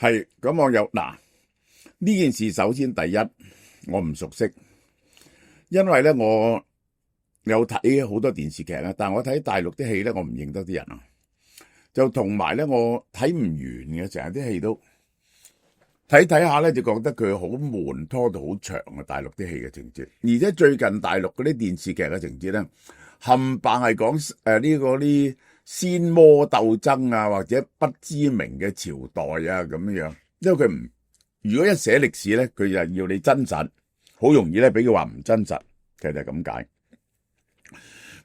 係咁，我有嗱呢件事，首先第一我唔熟悉，因為咧我有睇好多電視劇啦，但係我睇大陸啲戲咧，我唔認得啲人啊，就同埋咧我睇唔完嘅，成日啲戲都睇下咧，就覺得佢好悶，拖到好長啊！大陸啲戲嘅情節，而且最近大陸嗰啲電視劇嘅情節咧，冚唪唥係講呢個啲仙魔鬥爭啊，或者不知名嘅朝代啊咁樣。因為佢唔，如果一寫歷史咧，佢就要你真實，好容易咧俾佢話唔真實，其實係咁解。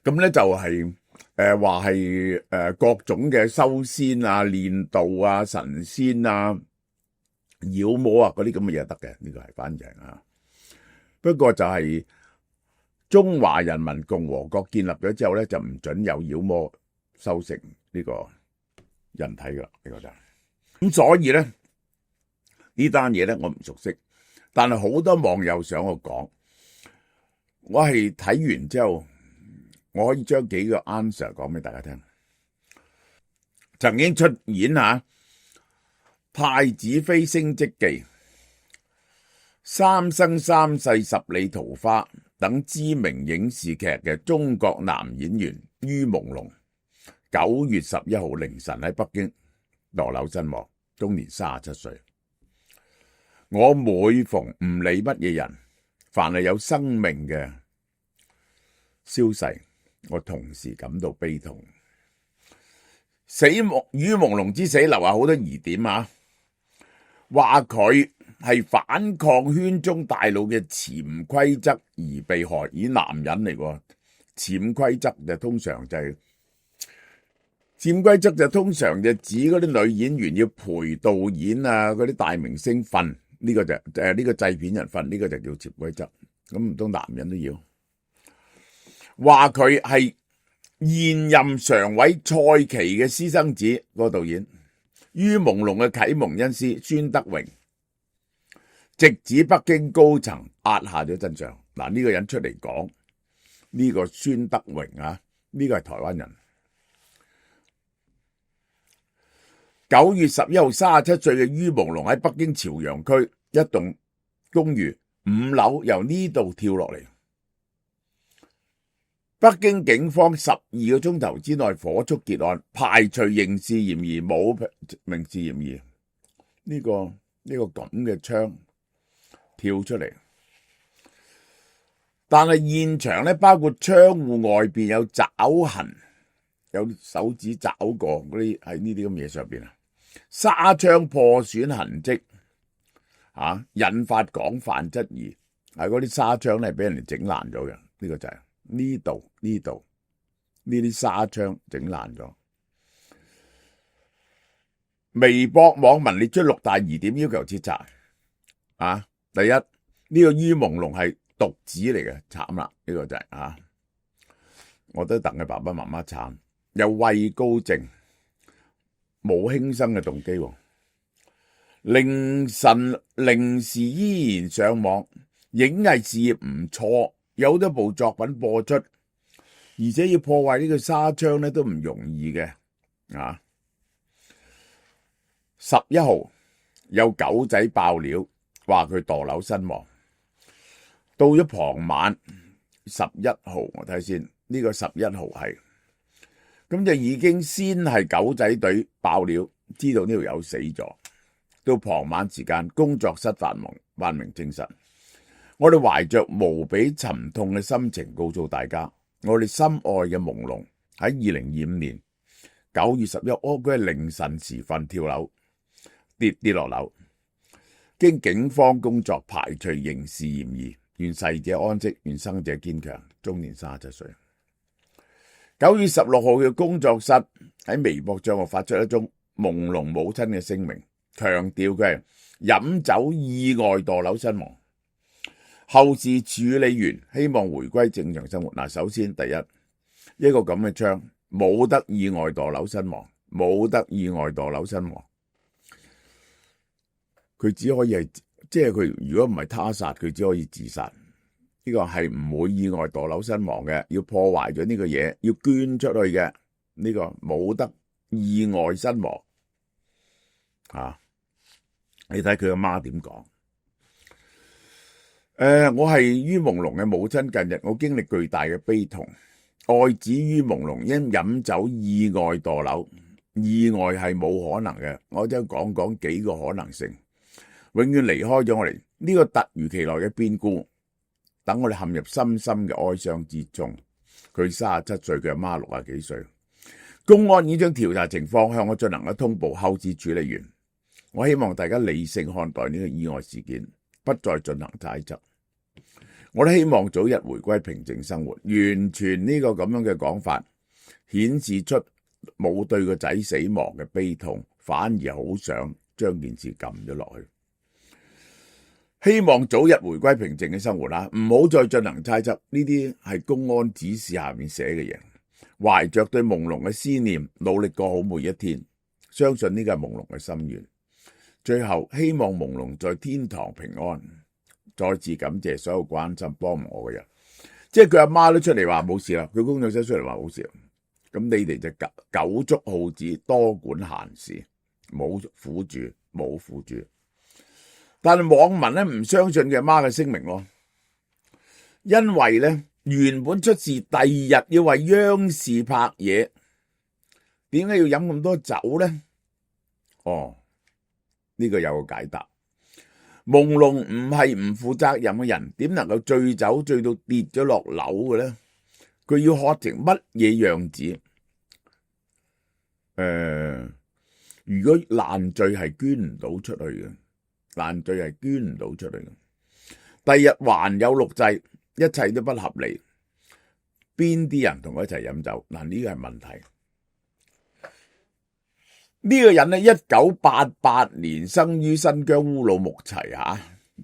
咁咧就係話係各種嘅修仙啊、練道啊、神仙啊、妖魔啊嗰啲咁嘅嘢得嘅，呢個係反正啊。不過就係中華人民共和國建立咗之後咧，就唔准有妖魔修成呢個人體噶啦，呢個就係咁。所以咧呢單嘢咧我唔熟悉，但係好多網友想我講，我係睇完之後，我可以將幾個 answer 講俾大家聽。曾經出演太子妃升職記、三生三世十里桃花等知名影視劇嘅中國男演員于朦朧，9月11號凌晨喺北京墮樓身亡，終年37歲。我每逢唔理乜嘢人，凡係有生命嘅消逝，我同時感到悲痛。于朦朧之死留下好多疑點啊，話佢係反抗圈中大佬嘅潛規則而被害，以男人嚟喎，潛規則就通常就係潛規則就通常就指嗰啲女演員要陪導演啊，嗰啲大明星瞓，呢個就呢個製片人瞓，呢個就叫潛規則。咁唔通男人都要？話佢係現任常委蔡奇嘅私生子，嗰個導演于朦朧嘅啟蒙恩師孫德榮，直指北京高層壓下咗真相。嗱，呢個人出嚟講，呢個孫德榮啊，呢個係台灣人。9月11號37歲嘅于朦朧喺北京朝陽區一棟公寓5樓由呢度跳落嚟。北京警方12個鐘頭之內火速結案，排除刑事嫌疑，冇民事嫌疑。呢個咁嘅槍跳出嚟，但係現場咧，包括窗戶外邊有爪痕，有手指爪過嗰啲喺呢啲咁嘢上邊啊，紗窗破損痕跡引發廣泛質疑，係嗰啲紗窗咧俾人哋整爛咗嘅，呢個就係。呢度呢啲紗窗整爛咗。微博網民列出6大疑點，要求徹查。第一，呢個于朦朧係獨子嚟嘅，慘啦，呢個就係我都戥佢爸爸媽媽慘，有畏高症，冇輕生嘅動機。凌晨零時依然上網，影藝事業唔錯。有好多部作品播出，而且要破壞呢個紗窗咧都唔容易嘅。11號有狗仔爆料，話佢墮樓身亡。到咗傍晚11號，我睇先，呢個11號係，咁就已經先係狗仔隊爆料，知道呢條友死咗。到傍晚時間，工作室發明證實。我哋懷着無比沉痛嘅心情告訴大家，我哋心愛嘅朦朧喺2025年9月11號，佢係凌晨時分跳樓跌落樓，經警方工作排除刑事嫌疑，願逝者安息，願生者堅強，終年37歲。9月16號嘅工作室喺微博賬號發出一宗朦朧母親嘅聲明，強調佢係飲酒意外墮樓身亡。後事處理員希望回歸正常生活。首先第一，一個咁嘅槍冇得意外墮樓身亡，冇得意外墮樓身亡。佢只可以係，即係佢如果唔係他殺，佢只可以自殺。呢個係唔會意外墮樓身亡嘅，要破壞咗呢個嘢，要捐出去嘅。呢個冇得意外身亡。你睇佢阿媽點講？我係於朦朧嘅母親，近日我經歷巨大嘅悲痛，愛子於朦朧因飲酒意外墮樓，意外係冇可能嘅，我就講幾個可能性，永遠離開咗我哋。呢個突如其來嘅變故，等我哋陷入深深嘅哀傷之中。佢37歲，佢阿媽60幾歲。公安已將調查情況向我進行咗通報，後置處理完。我希望大家理性看待呢個意外事件，不再進行猜測。我都希望早日回歸平靜生活。完全呢個咁樣嘅講法，顯示出冇對個仔死亡嘅悲痛，反而好想將件事撳咗落去。希望早日回歸平靜嘅生活啦，唔好再進行猜測。呢啲係公安指示下面寫嘅嘢。懷着對朦朧嘅思念，努力過好每一天。相信呢個係朦朧嘅心願。最後希望朦朧在天堂平安。再次感謝所有關心幫我嘅人。即係佢阿媽都出嚟話冇事啦，佢工作室出嚟話冇事。咁你哋就狗足好子，多管閒事，冇苦主，冇苦主。但係網民咧唔相信佢阿媽嘅聲明咯，因為咧原本出事第二日要為央視拍嘢，點解要飲咁多酒咧？呢個有個解答。朦朧唔係唔負責任嘅人，點能夠醉酒醉到跌咗落樓嘅咧？佢要喝成乜嘢樣子？如果爛醉係捐唔到出去嘅，爛醉係捐唔到出去嘅。第二日還有錄製，一切都不合理。邊啲人同佢一齊飲酒？嗱，呢個係問題。呢個人呢，1988年生於新疆烏魯木齊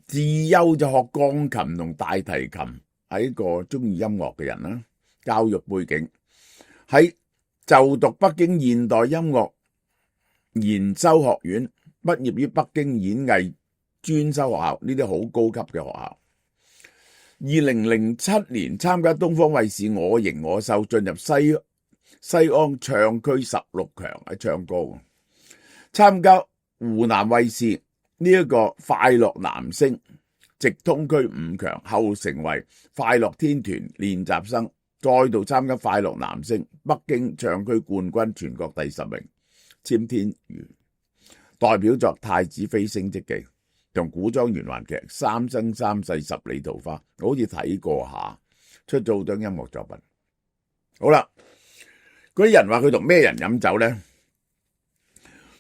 自幼就學鋼琴同大提琴，係一個中意音樂嘅人啦。教育背景喺就讀北京現代音樂研修學院，畢業於北京演藝專修學校，呢啲好高級嘅學校。2007年參加東方衛視我型我秀，進入西安唱區16強喺唱歌。參加湖南衛視呢一個快樂男聲直通區5強，後成為快樂天團練習生，再度參加快樂男聲北京唱區冠軍，全國第10名。簽天娛代表作《太子妃升職記》同古裝連環劇《三生三世十里桃花》，我好似睇過下，出咗好多音樂作品。好啦，嗰啲人話佢同咩人飲酒呢？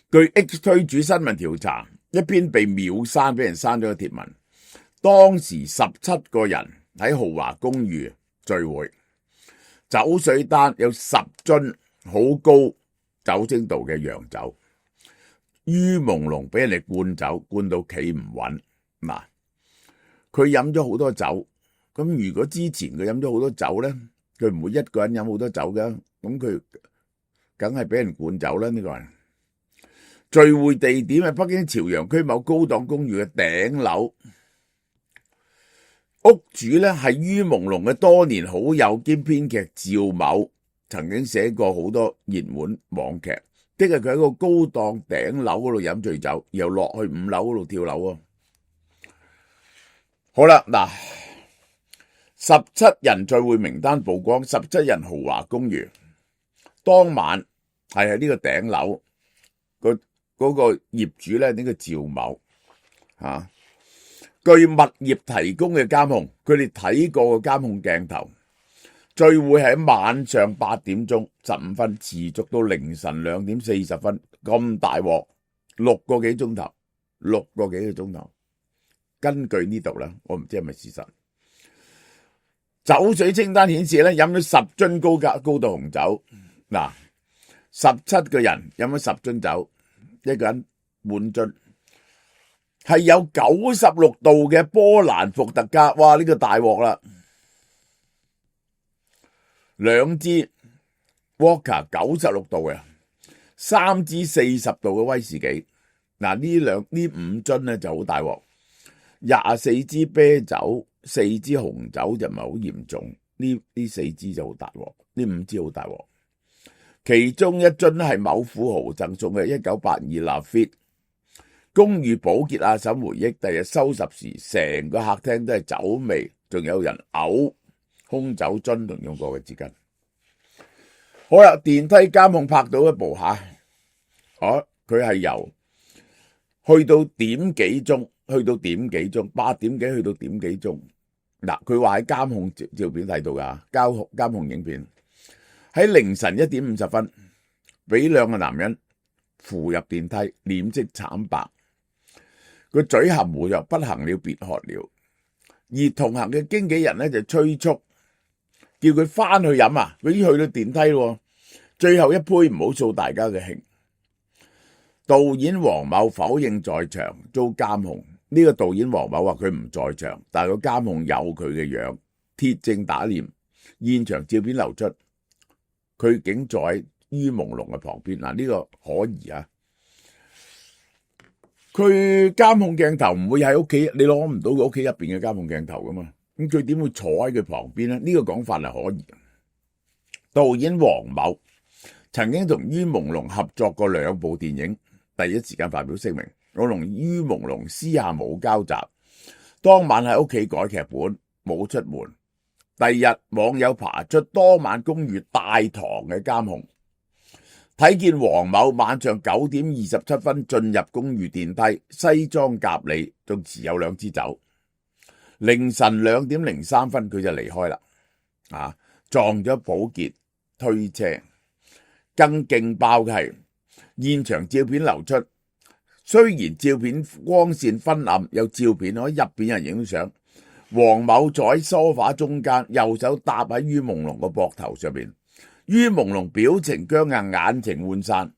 據 X 推主新聞調查，一篇被秒刪，俾人刪咗嘅貼文。當時17個人喺豪華公寓聚會，酒水單有10樽好高酒精度嘅洋酒。於朦朧俾人哋灌酒，灌到企唔穩。嗱，佢飲咗好多酒，咁如果之前佢飲咗好多酒咧，佢唔會一個人飲好多酒㗎，咁佢梗係俾人灌酒啦。呢個人聚會地點係北京朝陽區某高檔公寓嘅頂樓，屋主咧係於朦朧嘅多年好友兼編劇趙某，曾經寫過好多熱門網劇。即係佢喺個高檔頂樓嗰度飲醉酒，然後落去5樓嗰度跳樓啊！好啦，嗱，17人聚會名單曝光，17人豪華公寓，當晚係喺呢個頂樓嗰個業主咧，呢個趙某據物業提供嘅監控，佢哋睇過個監控鏡頭。聚會喺晚上8點鐘15分，持續到凌晨2點40分，咁大鑊，6個幾鐘頭。根據呢度啦，我唔知係咪事實。酒水清單顯示咧，飲咗10樽高度紅酒。嗱，17個人飲咗10樽酒，一個人半樽，係有96度嘅波蘭伏特加。哇！呢個大鑊啦！2支 Vodka 96度嘅，3支40度嘅威士忌。嗱，呢5樽咧就好大鑊，24支啤酒，4支紅酒就唔係好嚴重，呢4支就好大鑊，呢5支好大鑊。其中一樽係某富豪贈送嘅1982 Lafite，公寓保潔阿嬸回憶，第日收拾時，成個客廳都係酒味，仲有人嘔空酒樽同用過嘅紙巾。好啦，電梯監控拍到一部下，佢係由去到點幾鐘，去到點幾鐘，8點幾去到點幾鐘。嗱，佢話喺監控照片睇到噶，監控影片喺凌晨1點50分，俾兩個男人扶入電梯，臉色慘白，個嘴含糊就不行了，別喝了。而同行嘅經紀人呢，就催促，叫佢翻去飲啊！佢已經去到電梯咯，最後一杯唔好掃大家嘅興。導演黃某否認在場遭監控。呢個導演黃某話佢唔在場，但係個監控有佢嘅樣，鐵證打臉，現場照片流出，佢竟坐喺于朦朧嘅旁邊。嗱，呢個可疑啊！佢監控鏡頭唔會喺屋企，你攞唔到佢屋企入邊嘅監控鏡頭噶嘛？咁佢點會坐喺佢旁邊呢？呢個講法係可疑。導演黃某曾經同于朦朧合作過2部電影，第一時間發表聲明：我同于朦朧私下冇交集，當晚喺屋企改劇本，冇出門。第二日網友爬出當晚公寓大堂嘅監控，睇見黃某晚上9點27分進入公寓電梯，西裝革履，仲持有2支酒。凌晨2點03分佢就離開啦，撞咗保潔推車。更勁爆嘅係現場照片流出，雖然照片光線昏暗，有照片可以入邊人影相。黃某坐喺梳化中間，右手搭喺于朦朧個膊頭上面。于朦朧表情僵硬，眼情渙散，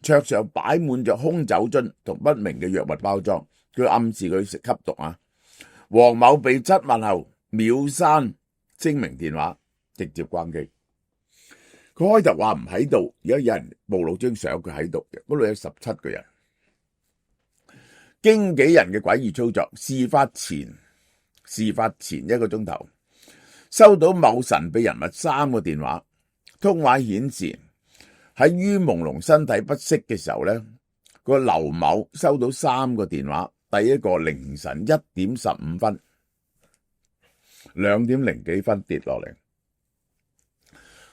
桌上擺滿着空酒樽同不明嘅藥物包裝，佢暗示佢食吸毒啊。黃某被質問後秒刪聲明電話，直接關機。佢開頭話唔喺度，而家有人暴露張相佢喺度嘅，嗰度有17個人。經紀人嘅詭異操作，事發前1個鐘頭，收到某神秘人物3個電話，通話顯示喺于朦朧身體不適嘅時候呢，個劉某收到3個電話，第一個凌晨1點15分，2點0幾分跌落嚟。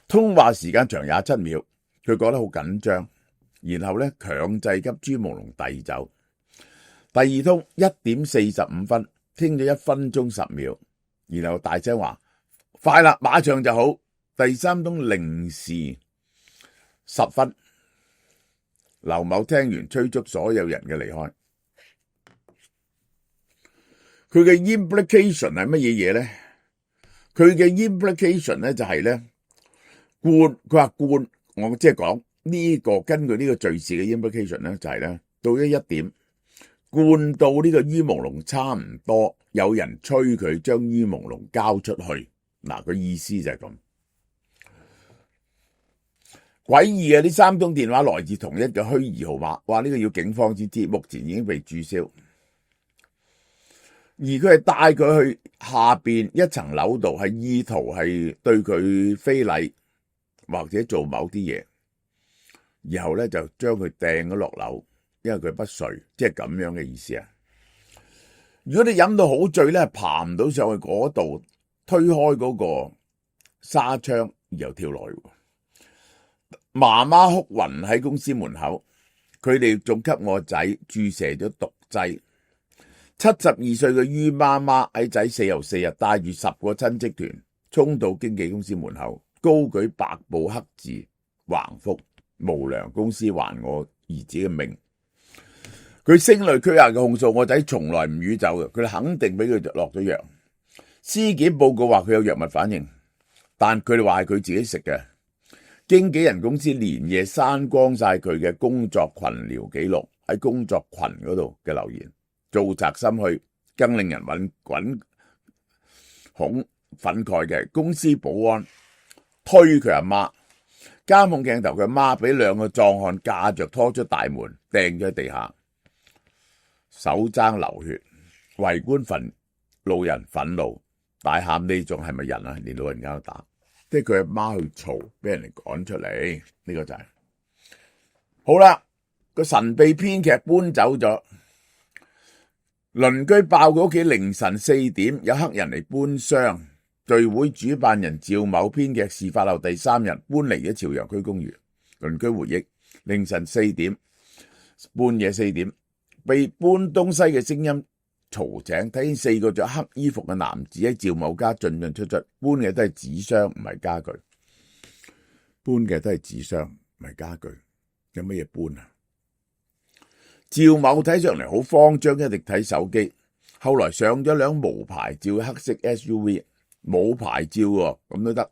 通話時間長27秒，佢覺得好緊張，然後呢強制給于朦朧遞酒。第二通1點45分，傾咗1分鐘10秒，然後大聲話快啦，馬上就好。第三通0時10分，劉某聽完催促所有人嘅離開。佢嘅 implication 係乜嘢嘢呢？佢嘅 implication 呢就係呢。佢話我即係講呢個，根據呢個敘事嘅 implication 咧，就係咧到咗1點，灌到呢個于朦朧差唔多，有人催佢將于朦朧交出去。嗱，佢意思就係咁。詭異嘅呢3通電話來自同一個虛擬號碼，話呢個要警方先知，目前已經被註銷。而佢係帶佢去下邊一層樓度，係意圖係對佢非禮，或者做某啲嘢，然後咧就將佢掟咗落樓，因為佢不遂，即係咁樣嘅意思啊！如果你飲到好醉咧，爬唔到上去嗰度，推開嗰個紗窗，然後跳落去。媽媽哭暈喺公司門口，佢哋仲給我仔注射咗毒劑。72歲嘅于媽媽喺仔4又4日帶住10個親戚團衝到經紀公司門口，高舉白布黑字橫幅，無良公司還我兒子嘅命。佢聲淚俱下嘅控訴，我仔從來唔酗酒嘅，佢哋肯定俾佢落咗藥。屍檢報告話佢有藥物反應，但佢哋話係佢自己食嘅。經紀人公司連夜刪光晒佢嘅工作群聊記錄，喺工作群嗰度嘅留言，做賊心虛。更令人憤慨嘅，公司保安推佢阿媽，監控鏡頭佢阿媽俾2個壯漢架着拖出大門，掟咗喺地下，手踭流血。圍觀路人憤怒，大喊呢仲係咪人啊？連老人家都打，即係佢阿媽去嘈，俾人哋趕出嚟。呢個就係好啦。個神秘編劇搬走咗，鄰居爆佢屋企凌晨4點有黑人嚟搬箱。聚會主辦人趙某編劇事發後第3日搬嚟咗朝陽區公寓。鄰居回憶，凌晨4點，半夜4點，被搬東西嘅聲音嘈醒，睇見4個着黑衣服嘅男子喺趙某家進進出出，搬嘅都係紙箱，唔係家具。搬嘅都係紙箱，唔係家具，有乜嘢搬啊？趙某睇上嚟好慌張，一直睇手機。後來上咗輛無牌照黑色 SUV， 冇牌照喎，咁都得。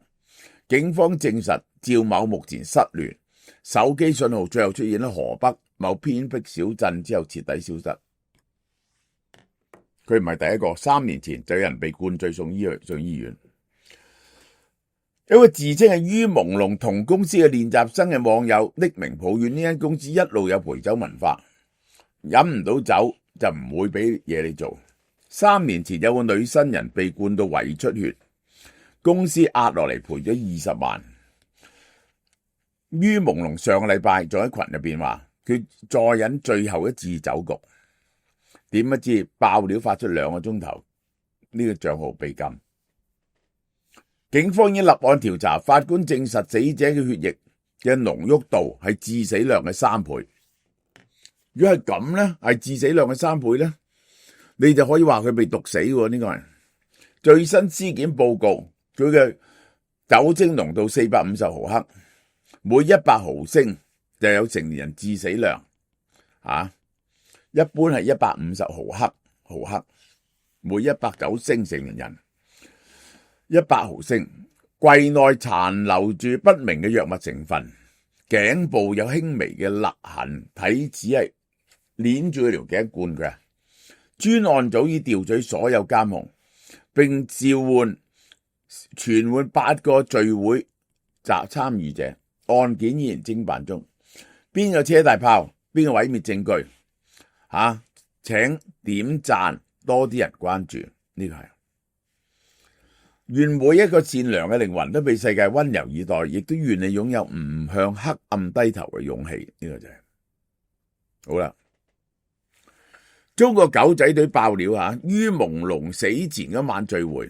警方證實趙某目前失聯，手機信號最後出現喺河北某偏僻小鎮之後徹底消失。佢唔係第一個，3年前就有人被灌醉送醫院。有個自稱係於朦朧同公司嘅練習生嘅網友匿名抱怨，呢間公司一路有陪酒文化，飲唔到酒就唔會俾嘢你做。3年前有個女新人被灌到胃出血，公司壓落嚟賠咗20萬。於朦朧上個禮拜仲喺群入邊話佢再飲最後一次酒局，點不知爆料發出2個鐘頭，呢個賬號被禁。警方已經立案調查，法官證實死者嘅血液嘅濃郁度係致死量嘅3倍。如果係咁呢，係致死量嘅3倍呢，你就可以話佢被毒死喎。呢個人最新屍檢報告，佢嘅酒精濃度450毫克，每100毫升就有成年人致死量。一般係150毫克，每100酒精成年人。100毫升，櫃內殘留住不明嘅藥物成分，頸部有輕微嘅勒痕，睇似係鏈住佢條頸灌佢。專案組已調取所有監控，並傳喚8個聚會參與者，案件依然偵辦中。邊個車大炮，邊個毀滅證據？請點讚，多啲人關注，呢個係。願每一個善良嘅靈魂都被世界溫柔以待，亦都願你擁有唔向黑暗低頭嘅勇氣。呢個就係好啦。中國狗仔隊爆料於朦朧死前嗰晚聚會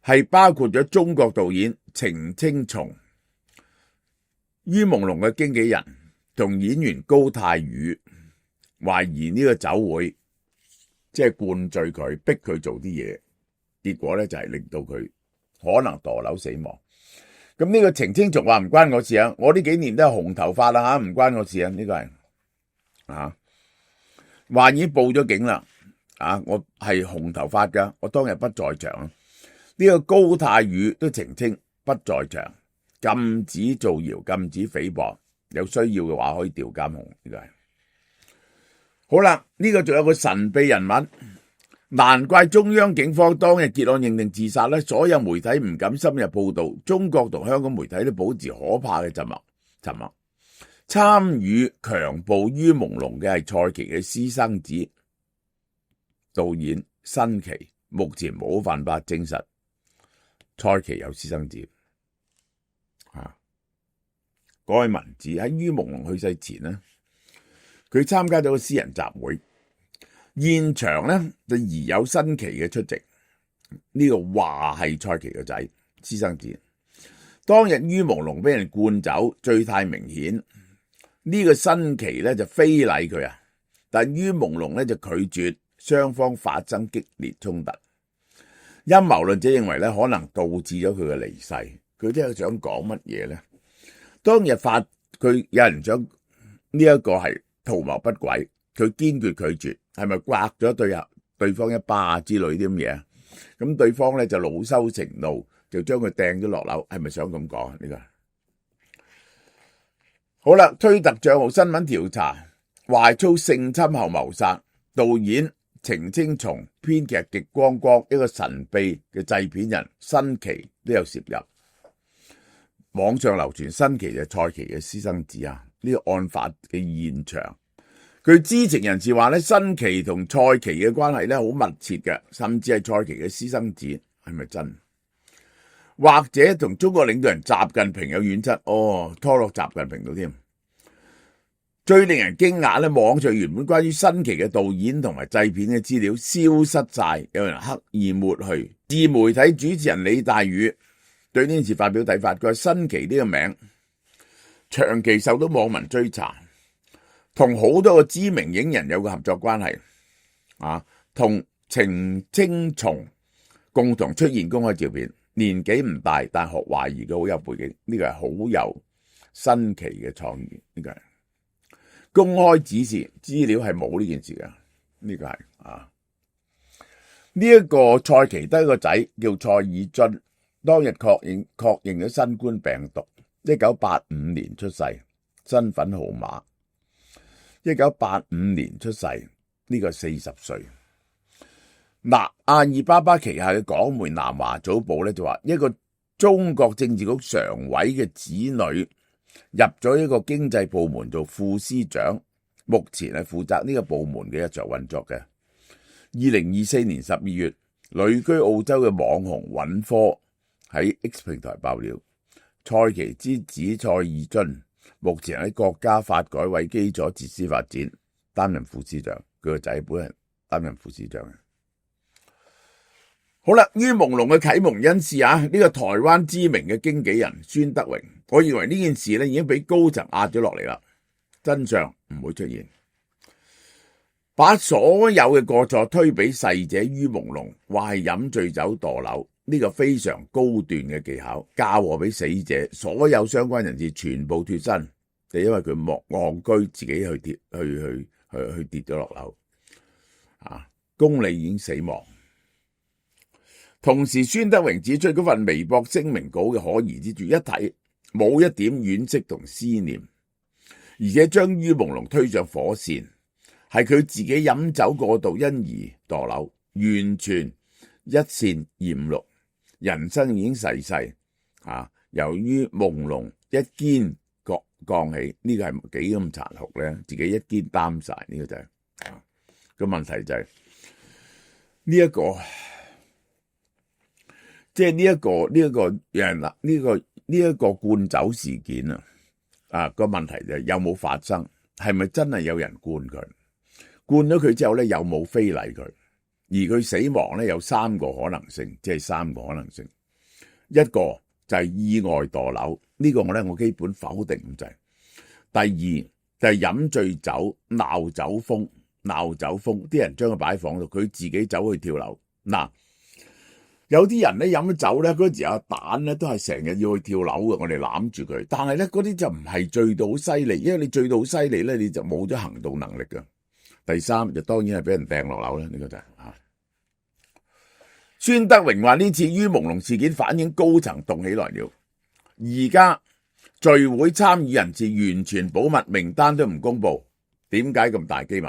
係包括咗中國導演程青松、於朦朧嘅經紀人同演員高泰宇，懷疑呢個酒會即係灌醉佢，逼佢做啲嘢。結果咧就係令到佢可能墮樓死亡。咁呢個程青松話唔關我事啊，我呢幾年都係紅頭髮啦唔關我事啊。呢個係話已經報咗警啦。我係紅頭髮噶，我當日不在場。呢個高泰宇都澄清不在場，禁止造謠，禁止誹謗，有需要嘅話可以調監控。呢個係好啦。呢個仲有個神秘人物。難怪中央警方當日結案認定自殺，所有媒體唔敢深入報道，中國同香港媒體都保持可怕嘅沉默。參與強暴於朦朧嘅係蔡奇嘅私生子導演新奇，目前冇辦法證實蔡奇有私生子。嗰位文字喺於朦朧去世前呢，佢參加咗個私人集會。現場呢就疑有新奇嘅出席，呢個話係蔡奇嘅仔私生子。當日於朦朧俾人灌酒，醉態明顯。呢個新奇呢就非禮佢但於朦朧呢就拒絕，雙方發生激烈衝突。陰謀論者認為呢可能導致咗佢嘅離世。佢真係想講乜嘢呢？當日佢有人想呢一個係圖謀不軌，佢堅決拒絕。係咪刮咗對方一巴之類啲咁嘢？咁對方咧就惱羞成怒，就將佢掟咗落樓。係咪想咁講？呢個好啦。推特賬號新聞調查懷操性侵後謀殺，導演程青松、編劇極光光，一個神秘嘅製片人新奇都有涉入。網上流傳新奇就係蔡奇嘅私生子呢個案發嘅現場。據知情人士話新奇同蔡奇嘅關係好密切嘅，甚至係蔡奇嘅私生子，係咪真？或者同中國領導人習近平有遠親？拖落習近平度添。最令人驚訝咧，網上原本關於新奇嘅導演同埋製片嘅資料消失晒，有人刻意抹去。自媒體主持人李大宇對呢件事發表睇法，佢話新奇呢個名長期受到網民追查，同好多個知名影人有個合作關係，同程青松共同出現公開照片，年紀唔大，但學華語嘅好有背景，呢個係好有新奇嘅創意，呢個係。公開指示資料係冇呢件事嘅，呢個係呢一個蔡奇德個仔叫蔡以津，當日確認咗新冠病毒，1985年出世，身份號碼1985年出世，呢個40歲。阿爾巴巴旗下嘅港媒南華早報咧就話，一個中國政治局常委嘅子女入咗一個經濟部門做副司長，目前係負責呢個部門嘅日常運作嘅。2024年12月，旅居澳洲嘅網紅尹科喺 X 平台爆料，蔡奇之子蔡以津目前喺國家發改委基礎設施發展擔任副司長，佢個仔本人擔任副司長。好啦，於朦朧嘅啟蒙恩師呢個台灣知名嘅經紀人孫德榮，我認為呢件事咧已經俾高層壓咗落嚟啦，真相唔會出現，把所有嘅過錯推俾逝者於朦朧，話係飲醉酒墮樓，呢個非常高段嘅技巧，嫁禍俾死者，所有相關人士全部脫身，就因為佢戇居自己去跌咗落樓，公理已經死亡。同時，孫德榮指出嗰份微博聲明稿嘅可疑之處，一睇冇一點惋惜同思念，而且將於朦朧推上火線，係佢自己飲酒過度因而墮樓，完全一線艷錄，人生已經逝世。由於朦朧一肩降起，呢個係幾咁殘酷咧？自己一肩擔晒，呢個就係個問題就係呢一個。即係呢一個灌酒事件個問題就係有冇發生，係咪真係有人灌佢？灌咗佢之後咧，有冇非禮佢？而佢死亡咧有3個可能性，即係3個可能性。一個就係意外墮樓，呢個我基本否定唔制。第二就係飲醉酒鬧酒瘋，啲人將佢擺喺房度，佢自己走去跳樓。有啲人咧飲咗酒咧，嗰時阿蛋咧都係成日要去跳樓嘅，我哋攬住佢。但係咧嗰啲就唔係醉到好犀利，因為你醉到好犀利咧，你就冇咗行動能力嘅。第三就當然係俾人掟落樓啦，呢個就係孫德榮話呢次於朦朧事件反映高層動起來了，而家聚會參與人士完全保密，名單都唔公布，點解咁大機密？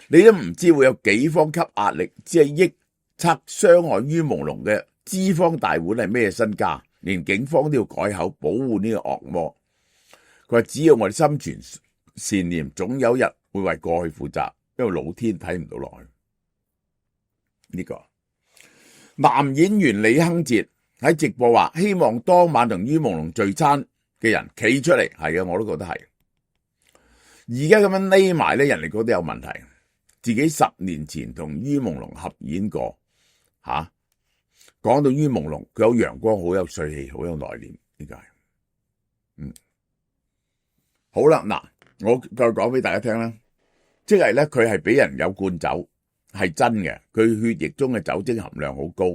你都唔知會有幾方給壓力，只係臆測傷害於朦朧嘅資方大腕係咩身家，連警方都要改口保護呢個惡魔。佢話只要我哋心存善念，總有日會為過去負責，因為老天睇唔到落去。呢個男演員李亨哲喺直播話，希望當晚同於朦朧聚餐嘅人企出嚟，係嘅，我都覺得係。而家咁樣匿埋咧，人哋覺得有問題。自己10年前同於朦朧合演過。講到於朦朧，佢有陽光，好有帥氣，好有內斂，呢個係好啦。我再講俾大家聽啦，即係咧佢係俾人有灌酒，係真嘅，佢血液中嘅酒精含量好高。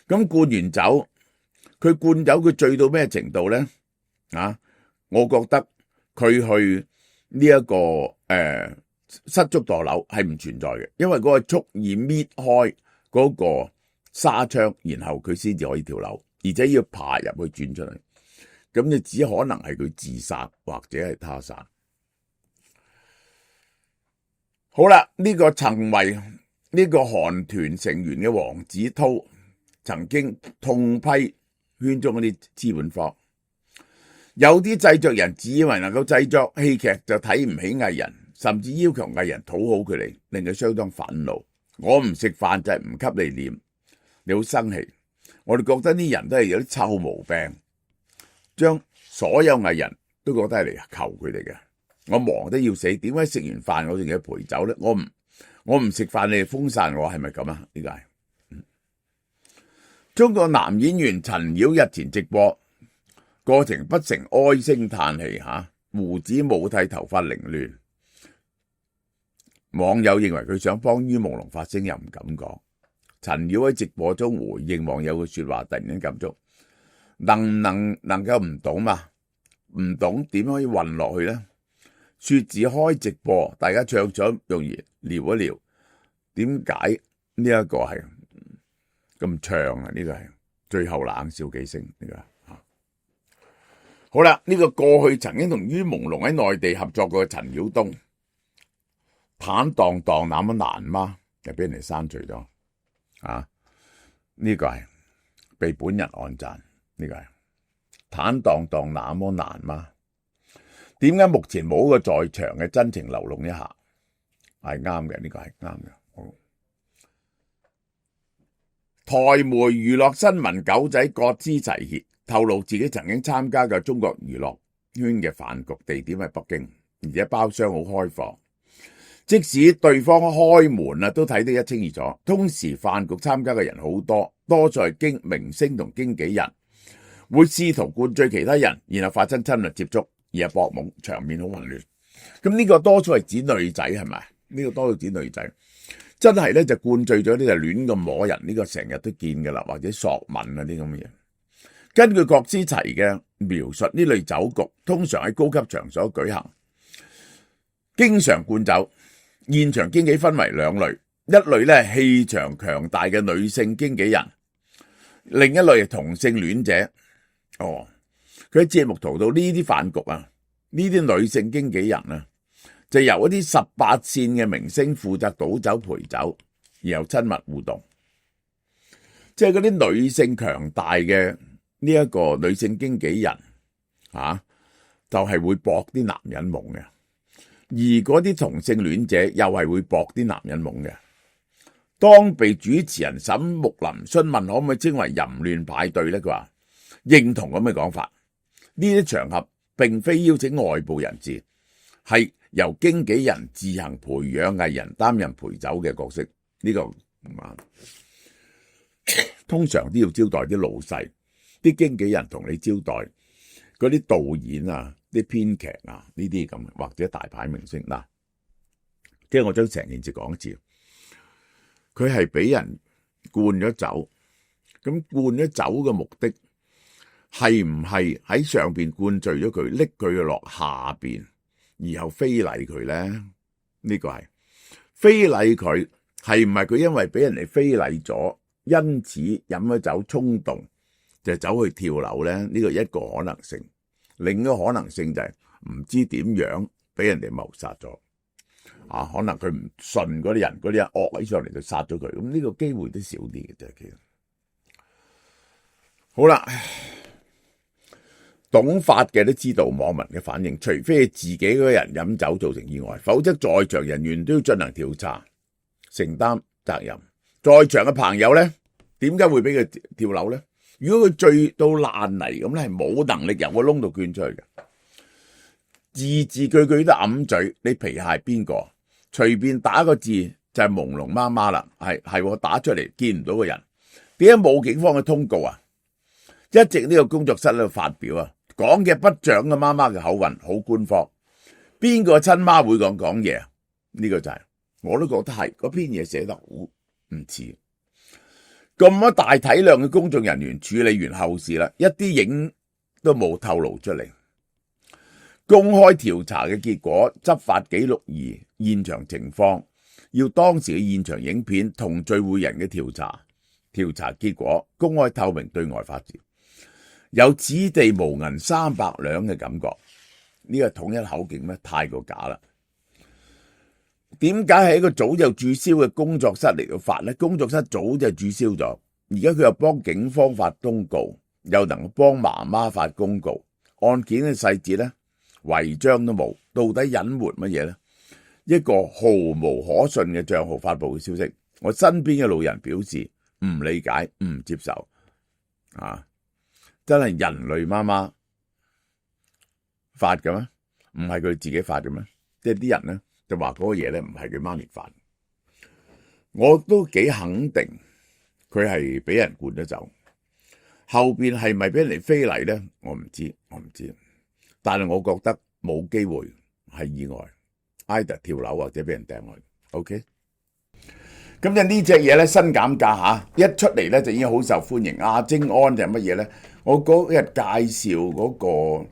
咁灌完酒，佢醉到咩程度咧？我覺得佢去呢一個失足墮樓係唔存在嘅，因為嗰個蓄意搣開嗰個紗窗，然後佢先至可以跳樓，而且要爬入去轉出嚟，咁就只可能係佢自殺或者係他殺。好啦，呢個曾為呢個韓團成員嘅黃子韜曾經痛批圈中嗰啲資本方，有啲製作人自以為能夠製作戲劇就睇唔起藝人，甚至要求藝人討好佢哋，令佢相當憤怒。我唔食飯就係唔給你臉，你好生氣。我哋覺得呢人都係有啲臭毛病，將所有藝人都覺得係嚟求佢哋嘅。我忙得要死，點解食完飯我仲要陪酒咧？我唔食飯，你哋封殺我，係咪咁啊？呢個係中國男演員陳曉日前直播過程不成哀聲嘆氣胡子冇剃，頭髮凌亂，網友認為佢想幫于夢龍發聲，又唔敢講。陳曉喺直播中回應網友嘅說話，突然間感觸，能夠唔懂嘛？唔懂點可以混落去呢？說自開直播，大家暢所欲言，聊一聊，點解呢一個係咁長啊？呢個係最後冷笑幾聲呢個。好啦，呢個過去曾經同于夢龍喺內地合作過嘅陳曉東，坦蕩蕩那麼難嗎？就俾人哋刪除咗。呢個係被本人按讚，呢個係坦蕩蕩那麼難嗎？點解目前冇一個在場嘅真情流露一下？係啱嘅，呢個係啱嘅。台媒娛樂新聞狗仔各資齊協透露自己曾經參加嘅中國娛樂圈嘅飯局，地點係北京，而且包廂好開放，即使對方開門都睇得一清二楚。當時飯局參加嘅人好多，多數係明星同經紀人，會試圖灌醉其他人，然後發生親密接觸，而係搏懵，場面好混亂。咁呢個多數係指女仔，係咪？呢個多數指女仔，真係咧就灌醉咗啲就亂咁摸人，呢個成日都見噶啦，或者索吻啊啲咁嘅嘢。根據郭思齊嘅描述，呢類酒局通常喺高級場所舉行，經常灌酒。現場經紀分為兩類，一類咧氣場強大嘅女性經紀人，另一類係同性戀者。佢喺節目圖到呢啲飯局呢啲女性經紀人就由一啲18線嘅明星負責倒酒陪酒，然後親密互動。即係嗰啲女性強大嘅呢一個女性經紀人就係會博啲男人懵嘅，而嗰啲同性戀者又係會博啲男人懵嘅。當被主持人沈木林詢問可唔可以稱為淫亂派對呢，佢話認同咁嘅講法。呢啲場合並非邀請外部人士，係由經紀人自行培養藝人擔任陪酒嘅角色。呢個唔啱，通常都要招待啲老細，啲經紀人同你招待嗰啲導演啲編劇呢啲咁，或者大牌明星嗱。即係我將成件事講一次，佢係俾人灌咗酒，咁灌咗酒嘅目的係唔係喺上邊灌醉咗佢，拎佢落下邊，然後非禮佢咧？呢個係非禮佢，係唔係佢因為俾人哋非禮咗，因此飲咗酒衝動就走去跳樓咧？呢個一個可能性，另一個可能性就係唔知點樣俾人哋謀殺咗。可能佢唔順嗰啲人惡起上嚟就殺咗佢，咁呢個機會都少啲嘅啫。其實好啦，懂法嘅都知道網民嘅反應，除非係自己嗰個人飲酒造成意外，否則在場人員都要進行調查，承擔責任。在場嘅朋友咧，點解會俾佢跳樓咧？如果佢醉到爛泥咁咧，係冇能力由個窿度捐出去嘅，字字句句都揞嘴。你皮下係邊個？隨便打個字就係朦朧媽媽啦，係打出嚟見唔到個人。點解冇警方嘅通告啊？一直呢個工作室喺度發表講嘅不像嘅媽媽嘅口吻，好官方。邊個親媽會講嘢？呢個就係我都覺得係嗰篇嘢寫得好唔似。咁多大體量嘅公眾人員處理完後事啦，一啲影都冇透露出嚟。公開調查嘅結果、執法記錄儀、現場情況，要當時嘅現場影片同聚會人嘅調查結果公開透明對外發表，有此地無銀300兩嘅感覺。呢個統一口徑咩？太過假啦！點解喺一個早就註銷嘅工作室嚟到發呢？工作室早就註銷咗，而家佢又幫警方發通告，又能幫媽媽發公告，案件嘅細節呢，違章都冇，到底隱瞞乜嘢呢？一個毫無可信嘅賬號發布嘅消息，我身邊嘅路人表示唔理解、唔接受。真係人類媽媽發嘅咩？唔係佢自己發嘅咩？即係啲人咧就話嗰個嘢咧唔係佢媽咪發，我都幾肯定佢係俾人灌咗走。後邊係咪俾人非禮咧？我唔知，但係我覺得冇機會係意外，either 跳樓或者俾人掟去。OK， 咁就呢隻嘢咧新減價嚇，一出嚟咧就已經好受歡迎。亞精胺就係乜嘢咧？我嗰日介紹嗰個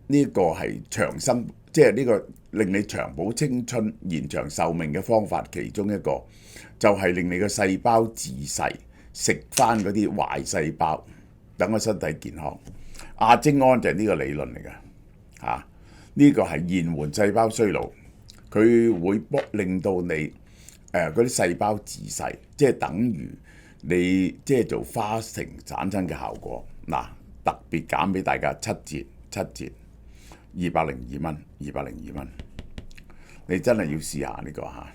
呢個係長生，即係呢個令你長保青春、延長壽命嘅方法，其中一個就係令你個細胞自噬，食翻嗰啲壞細胞，等個身體健康。亞精胺就係呢個理論嚟嘅嚇，呢個係延緩細胞衰老，佢會令到你嗰啲細胞自噬，即係等於你即係做 fasting 產生嘅效果。嗱，特別減俾大家7折，202蚊，202蚊，你真係要試下呢個嚇。